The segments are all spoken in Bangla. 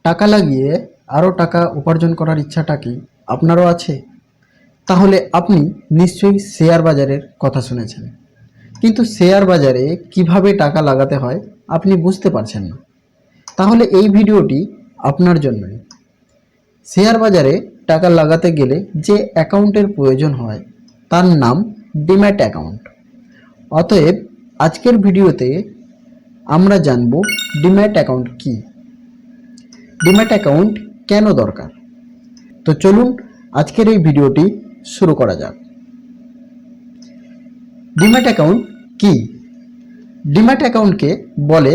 টাকা লাগিয়ে আরও টাকা উপার্জন করার ইচ্ছাটা কি আপনারও আছে? তাহলে আপনি নিশ্চয়ই শেয়ার বাজারের কথা শুনেছেন, কিন্তু শেয়ার বাজারে কিভাবে টাকা লাগাতে হয় আপনি বুঝতে পারছেন না। তাহলে এই ভিডিওটি আপনার জন্যই। শেয়ার বাজারে টাকা লাগাতে গেলে যে অ্যাকাউন্টের প্রয়োজন হয় তার নাম ডিম্যাট অ্যাকাউন্ট। অতএব আজকের ভিডিওতে আমরা জানব ডিম্যাট অ্যাকাউন্ট কি, ডিম্যাট অ্যাকাউন্ট কেন দরকার। তো চলুন আজকের এই ভিডিওটি শুরু করা যাক। ডিম্যাট অ্যাকাউন্ট কি? ডিম্যাট অ্যাকাউন্টকে বলে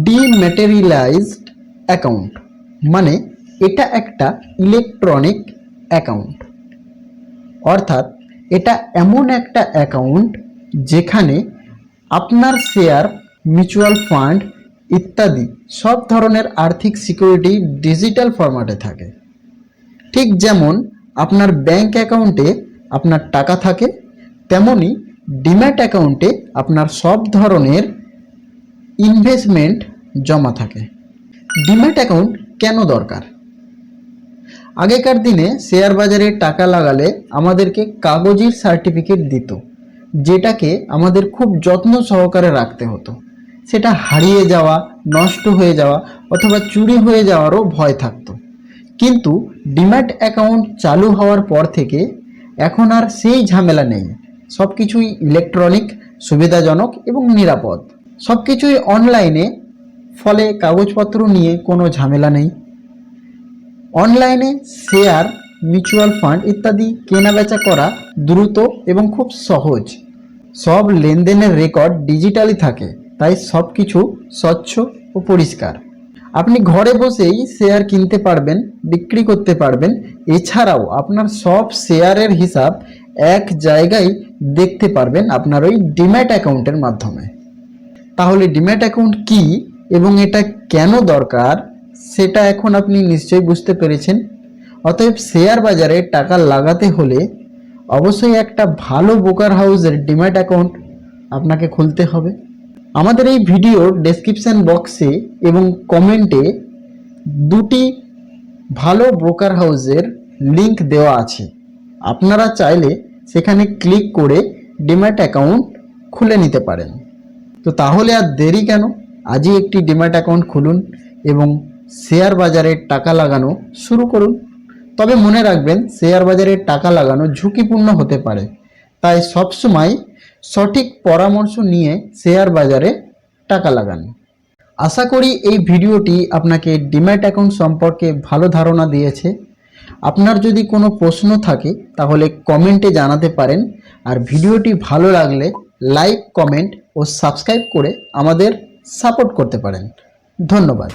ডিম্যাটেরিয়ালাইজড অ্যাকাউন্ট, মানে এটা একটা ইলেকট্রনিক অ্যাকাউন্ট। অর্থাৎ এটা এমন একটা অ্যাকাউন্ট যেখানে আপনার শেয়ার, মিউচুয়াল ফান্ড ইত্যাদি সব ধরনের আর্থিক সিকিউরিটি ডিজিটাল ফরম্যাটে থাকে। ঠিক যেমন আপনার ব্যাংক অ্যাকাউন্টে আপনার টাকা থাকে, তেমনি ডিম্যাট অ্যাকাউন্টে আপনার সব ধরনের ইনভেস্টমেন্ট জমা থাকে। ডিম্যাট অ্যাকাউন্ট কেন দরকার? আগেকার দিনে শেয়ার বাজারে টাকা লাগালে আমাদেরকে কাগজের সার্টিফিকেট দিত, যেটাকে আমাদের খুব যত্ন সহকারে রাখতে হতো। সেটা হারিয়ে যাওয়া, নষ্ট হয়ে যাওয়া অথবা চুরি হয়ে যাওয়ারও ভয় থাকতো। কিন্তু ডিম্যাট অ্যাকাউন্ট চালু হওয়ার পর থেকে এখন আর সেই ঝামেলা নেই। সব কিছুই ইলেকট্রনিক, সুবিধাজনক এবং নিরাপদ। সব কিছুই অনলাইনে, ফলে কাগজপত্র নিয়ে কোনো ঝামেলা নেই। অনলাইনে শেয়ার, মিউচুয়াল ফান্ড ইত্যাদি কেনাবেচা করা দ্রুত এবং খুব সহজ। সব লেনদেনের রেকর্ড ডিজিটালি থাকে, তাই সব কিছু স্বচ্ছ ও পরিষ্কার। আপনি ঘরে বসেই শেয়ার কিনতে পারবেন, বিক্রি করতে পারবেন। এছাড়াও আপনার সব শেয়ারের হিসাব এক জায়গায় দেখতে পারবেন আপনার ওই ডিম্যাট অ্যাকাউন্টের মাধ্যমে। তাহলে ডিম্যাট অ্যাকাউন্ট কি এবং এটা কেন দরকার সেটা এখন আপনি নিশ্চয়ই বুঝতে পেরেছেন। অতএব শেয়ার বাজারে টাকা লাগাতে হলে অবশ্যই একটা ভালো ব্রোকার হাউসের ডিম্যাট অ্যাকাউন্ট আপনাকে খুলতে হবে। আমাদের এই ভিডিওর ডেসক্রিপশন বক্সে এবং কমেন্টে দুটি ভালো ব্রোকার হাউসের লিংক দেওয়া আছে। আপনারা চাইলে সেখানে ক্লিক করে ডিম্যাট অ্যাকাউন্ট খুলে নিতে পারেন। তো তাহলে আর দেরি কেন? আজই একটি ডিম্যাট অ্যাকাউন্ট খুলুন এবং শেয়ার বাজারে টাকা লাগানো শুরু করুন। তবে মনে রাখবেন, শেয়ার বাজারে টাকা লাগানো ঝুঁকিপূর্ণ হতে পারে, তাই সবসময় সঠিক পরামর্শ নিয়ে শেয়ার বাজারে টাকা লাগান। আশা করি এই ভিডিওটি আপনাকে ডিম্যাট অ্যাকাউন্ট সম্পর্কে ভালো ধারণা দিয়েছে। আপনার যদি কোনো প্রশ্ন থাকে তাহলে কমেন্টে জানাতে পারেন। আর ভিডিওটি ভালো লাগলে লাইক, কমেন্ট ও সাবস্ক্রাইব করে আমাদের সাপোর্ট করতে পারেন। ধন্যবাদ।